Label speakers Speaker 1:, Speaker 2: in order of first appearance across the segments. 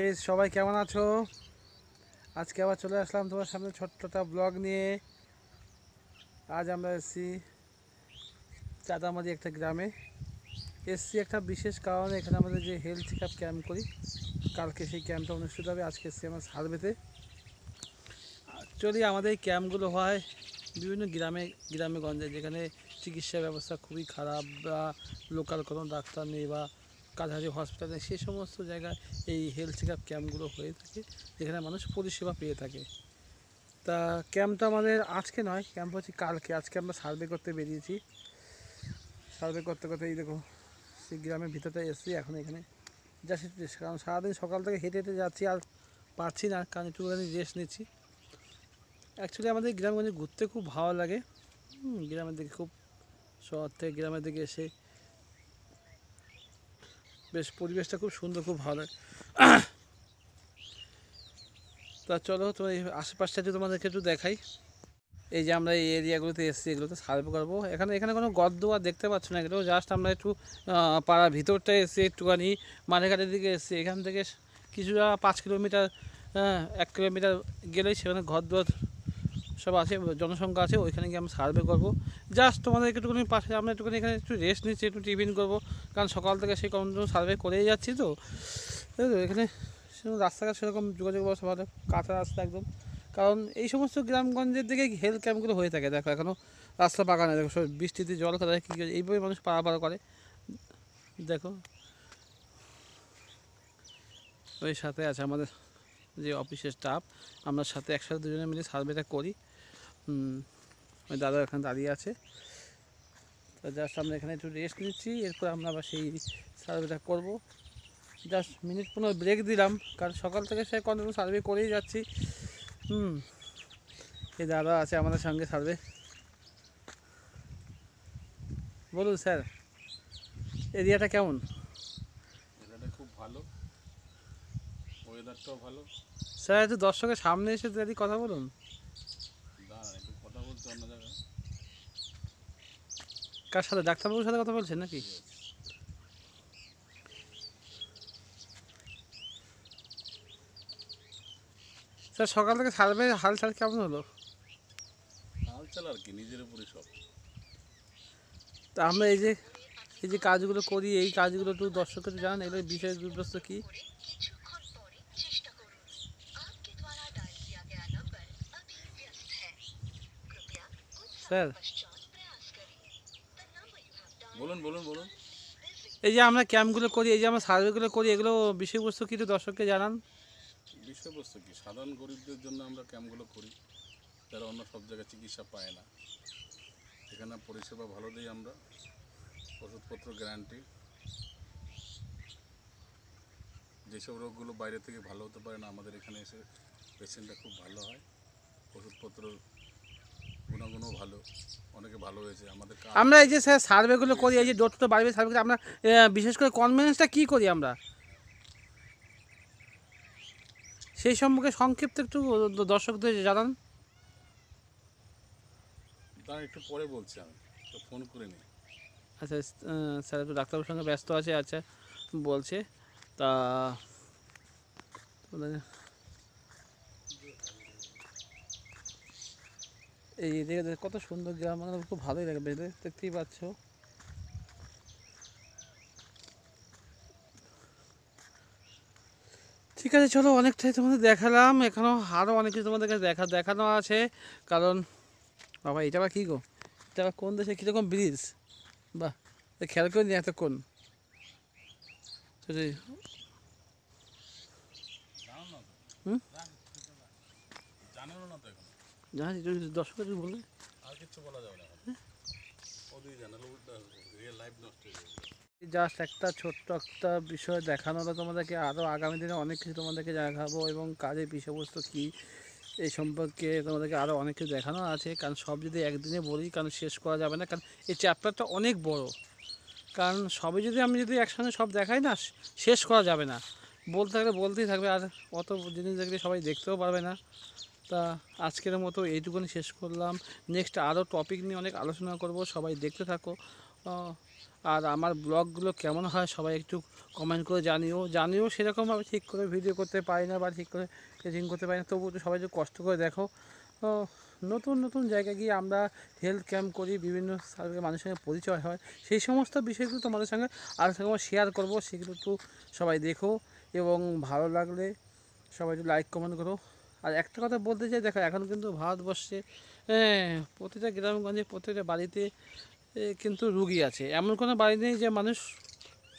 Speaker 1: এই সবাই কেমন আছো? আজকে আবার চলে আসলাম তোমার সামনে ছোট্টটা ব্লগ নিয়ে। আজ আমরা এসেছি চাঁদামারি একটা গ্রামে। এসেছি একটা বিশেষ কারণে, এখানে আমাদের যে হেলথ চেক আপ ক্যাম্প করি, কালকে সেই ক্যাম্পটা অনুষ্ঠিত হবে। আজকে এসেছি আমার সার্ভেতে। অ্যাকচুয়ালি আমাদের এই ক্যাম্পগুলো হয় বিভিন্ন গ্রামে গ্রামে গঞ্জে, যেখানে চিকিৎসা ব্যবস্থা খুবই খারাপ বা লোকাল কোনো ডাক্তার নেই বা কাছাকাছি হসপিটাল নেই, সেই সমস্ত জায়গায় এই হেলথ চেক আপ ক্যাম্পগুলো হয়ে থাকে, যেখানে মানুষ পরিষেবা পেয়ে থাকে। তা ক্যাম্পটা আমাদের আজকে নয়, ক্যাম্প হচ্ছে কালকে। আজকে আমরা সার্ভে করতে বেরিয়েছি। সার্ভে করতে করতে এই দেখো সেই গ্রামের ভিতরটা এসেছি এখন। এখানে যাচ্ছি, কারণ সারাদিন সকাল থেকে হেঁটে হেঁটে যাচ্ছি, আর পারছি না, কারণ একটুখানি রেস্ট নিচ্ছি। অ্যাকচুয়ালি আমাদের গ্রামগঞ্জে ঘুরতে খুব ভালো লাগে। গ্রামের দিকে খুব, শহর থেকে গ্রামের দিকে এসে বেশ পরিবেশটা খুব সুন্দর, খুব ভালো লাগে। তা চলো তো এই আশেপাশটা যদি তোমাদেরকে একটু দেখাই। এই যে আমরা এই এরিয়াগুলোতে এসেছি, এগুলোতে সার্ভে করবো। এখানে এখানে কোনো গর্ত আর দেখতে পাচ্ছ না, এগুলো জাস্ট আমরা একটু পাড়ার ভিতরটায় এসেছি, একটুখানি মাঠেঘাটের দিকে এসেছি। এখান থেকে কিছুটা 5 কিলোমিটার, 1 কিলোমিটার গেলেই সেখানে ঘরদুয়ার সব আছে, জনসংখ্যা আছে, ওইখানে গিয়ে আমরা সার্ভে করবো। জাস্ট তোমাদেরকে একটুখানি পাশে, আমরা একটুখানি এখানে একটু রেস্ট নিচ্ছি, একটু টিফিন করবো, কারণ সকাল থেকে সেই কন্টিনিউ সার্ভে করেই যাচ্ছি। তো এখানে সেরকম রাস্তাঘাট সেরকম যোগাযোগ ব্যবস্থা ভালো, কাঁচা রাস্তা একদম। কারণ এই সমস্ত গ্রামগঞ্জের দিকে হেলথ ক্যাম্পগুলো হয়ে থাকে। দেখো এখনও রাস্তা পাকা নেই, দেখো সব বৃষ্টিতে জল খায় কী করে, এইভাবে মানুষ পারাপার করে। দেখো ওই সাথে আছে আমাদের যে অফিসের স্টাফ, আমরা সাথে একসাথে দুজনে মিলে সার্ভেটা করি। ওই দাদা এখানে দাঁড়িয়ে আছে। তো জাস্ট আমরা এখানে একটু রেস্ট নিচ্ছি, এরপর আমরা আবার সেই সার্ভেটা করবো। জাস্ট মিনিট 15 ব্রেক দিলাম, কারণ সকাল থেকে সে কন্টিনিউ সার্ভে করেই যাচ্ছি। এই দাদা আছে আমাদের সঙ্গে সার্ভে। বলুন স্যার, এরিয়াটা কেমন?
Speaker 2: এরিয়াটা খুব ভালো, ওয়েদারটাও ভালো।
Speaker 1: স্যার একটু দর্শকের সামনে এসে যদি কথা বলুন।
Speaker 2: দাঁড়ান, একটু কথা বলতে অন্য জায়গায়।
Speaker 1: কার সাথে, ডাক্তারবাবুর সাথে কথা বলছেন নাকি?
Speaker 2: ইয়েস।
Speaker 1: স্যার সকাল থেকে সার্ভে হালচাল কেমন হলো?
Speaker 2: হালচাল আর কি, নিজের উপরে সব।
Speaker 1: তা আমরা এই যে কাজগুলো করি, এই কাজগুলো একটু দর্শককে একটু জানান, এগুলোর বিষয়বস্তু কী? স্যার
Speaker 2: বলুন বলুন বলুন।
Speaker 1: এই যে আমরা ক্যাম্পগুলো করি, এই যে আমরা সার্ভেগুলো করি, এগুলো বিষয়বস্তু কী একটু দর্শককে জানান।
Speaker 2: বিষয়বস্তু কি, সাধারণ গরিবদের জন্য আমরা ক্যাম্পগুলো করি, যারা অন্য সব জায়গায় চিকিৎসা পায় না। এখানে পরিষেবা ভালো দিই আমরা, ওষুধপত্র গ্যারান্টি। যেসব রোগগুলো বাইরে থেকে ভালো হতে পারে না, আমাদের এখানে এসে পেশেন্টটা খুব ভালো হয়। ওষুধপত্র গুণাগুণও ভালো, অনেকে ভালো হয়েছে আমাদের
Speaker 1: আমরা এই যে স্যার সার্ভেগুলো করি, এই যে ডোর টু বাড়ি সার্ভে, আমরা বিশেষ করে কনভেন্সটা কী করি আমরা, সেই সম্পর্কে সংক্ষিপ্ত একটু দর্শকদের জানান।
Speaker 2: তারা একটু পরে বলছি, আমি তো ফোন করে নিই।
Speaker 1: আচ্ছা, স্যার একটু ডাক্তারবাবুর সঙ্গে ব্যস্ত আছে। আচ্ছা বলছে তা এই দেখে কত সুন্দর গ্রাম, মানে খুব ভালোই লাগে, দেখতেই পাচ্ছ। ঠিক আছে চলো, অনেকটাই তোমাদের দেখালাম, এখনও আরও অনেক কিছু তোমাদেরকে দেখানো আছে। কারণ বাবা এটা আবার কী গো, এটা আবার কোন দেশে কীরকম ব্রিজ, বাহ খেয়াল করে নি এতক্ষণ। হুম,
Speaker 2: জানানো না তো এখন,
Speaker 1: জানাচ্ছি, দর্শকের বলবে।
Speaker 2: আর কিছু বলা যাবে না এখন। ওদিকে জানালে উল্টা রিয়েল লাইফ নষ্ট হয়ে যাবে।
Speaker 1: জাস্ট একটা ছোট্ট একটা বিষয় দেখানো হলো তোমাদেরকে, আরও আগামী দিনে অনেক কিছু তোমাদেরকে দেখাবো, এবং কাজের বিষয়বস্তু কী এই সম্পর্কে তোমাদেরকে আরও অনেক কিছু দেখানো আছে। কারণ সব যদি একদিনে বলি, কারণ শেষ করা যাবে না, কারণ এই চ্যাপ্টারটা অনেক বড়। কারণ সবই যদি আমি একসঙ্গে সব দেখাই না, শেষ করা যাবে না, বলতে থাকলে বলতেই থাকবে, আর অত জিনিস দেখলে সবাই দেখতেও পারবে না। তা আজকের মতো এইটুকুনি শেষ করলাম। নেক্সট আরও টপিক নিয়ে অনেক আলোচনা করব, সবাই দেখতে থাকো। আর আমার ব্লগগুলো কেমন হয় সবাই একটু কমেন্ট করে জানিও সেরকমভাবে ঠিক করে ভিডিও করতে পারি না বা ঠিক করে এডিটিং করতে পারি না, তবু একটু সবাই একটু কষ্ট করে দেখো। তো নতুন নতুন জায়গায় গিয়ে আমরা হেলথ ক্যাম্প করি, বিভিন্ন মানুষের সঙ্গে পরিচয় হয়, সেই সমস্ত বিষয়গুলো তোমাদের সঙ্গে আলোচনা শেয়ার করবো, সেগুলো একটু সবাই দেখো এবং ভালো লাগলে সবাই একটু লাইক কমেন্ট করো। আর একটা কথা বলতে চাই, দেখো এখন কিন্তু ভারতবর্ষে প্রতিটা গ্রামগঞ্জে প্রতিটা বাড়িতে কিন্তু রুগী আছে, এমন কোনো বাড়ি নেই যে মানুষ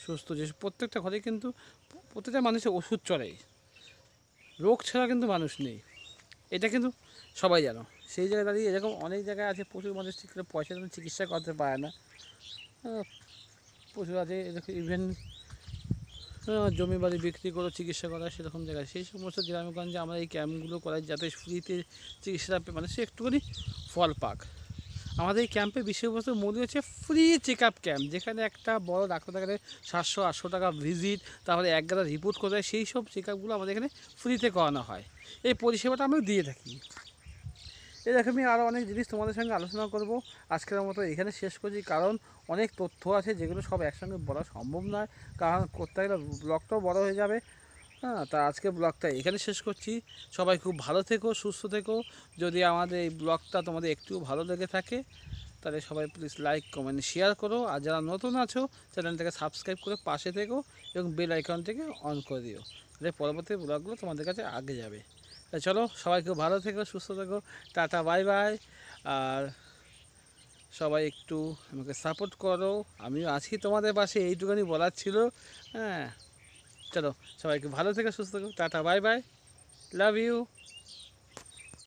Speaker 1: সুস্থ, যে প্রত্যেকটা ঘরে কিন্তু প্রতিটা মানুষের ওষুধ চলে, রোগ ছাড়া কিন্তু মানুষ নেই, এটা কিন্তু সবাই জানো। সেই জায়গায় দাঁড়িয়ে এরকম অনেক জায়গায় আছে প্রচুর মানুষ ঠিক করে পয়সা দিয়ে চিকিৎসা করতে পারে না, প্রচুর আছে এরকম ইভেন জমি বাড়ি বিক্রি করে চিকিৎসা করা সেরকম জায়গায়, সেই সমস্ত গ্রামগঞ্জে আমরা এই ক্যাম্পগুলো করাই যাতে ফ্রিতে চিকিৎসাটা মানুষ একটুখানি ফল পাক। আমাদের এই ক্যাম্পে বিষয়বস্তু মূল হচ্ছে ফ্রি চেক আপ ক্যাম্প, যেখানে একটা বড় ডাক্তার দেখালে 700-800 টাকা ভিজিট, তারপরে এক গাদা রিপোর্ট করে দেয়, সেই সব চেক আপগুলো আমাদের এখানে ফ্রিতে করানো হয়। এই পরিষেবাটা আমরা দিয়ে থাকি। এরকমই আরও অনেক জিনিস তোমাদের সঙ্গে আলোচনা করব। আজকের মতো এখানে শেষ করছি, কারণ অনেক তথ্য আছে যেগুলো সব একসঙ্গে বলা সম্ভব নয়, কারণ করতে গেলে ব্লগটাও বড় হয়ে যাবে। তা আজকে ব্লগটা এখানে শেষ করছি। সবাই খুব ভালো থেকো, সুস্থ থেকো। যদি আমাদের এই ব্লগটা তোমাদের একটু ভালো লেগে থাকে তাহলে সবাই প্লিজ লাইক কমেন্ট শেয়ার করো, আর যারা নতুন আছো চ্যানেলটাকে সাবস্ক্রাইব করে পাশে থেকো এবং বেল আইকনটাকে অন করে দিও, তাহলে পরবর্তী ব্লগগুলো তোমাদের কাছে আগে যাবে। চলো সবাই খুব ভালো থেকো, সুস্থ থেকো, টাটা বাই বাই। আর সবাই একটু আমাকে সাপোর্ট করো, আমিও আছি তোমাদের পাশে, এইটুখানি বলার ছিল। হ্যাঁ, চলো সবাইকে ভালো থেকো, সুস্থ থেকো, tata bye bye, love you.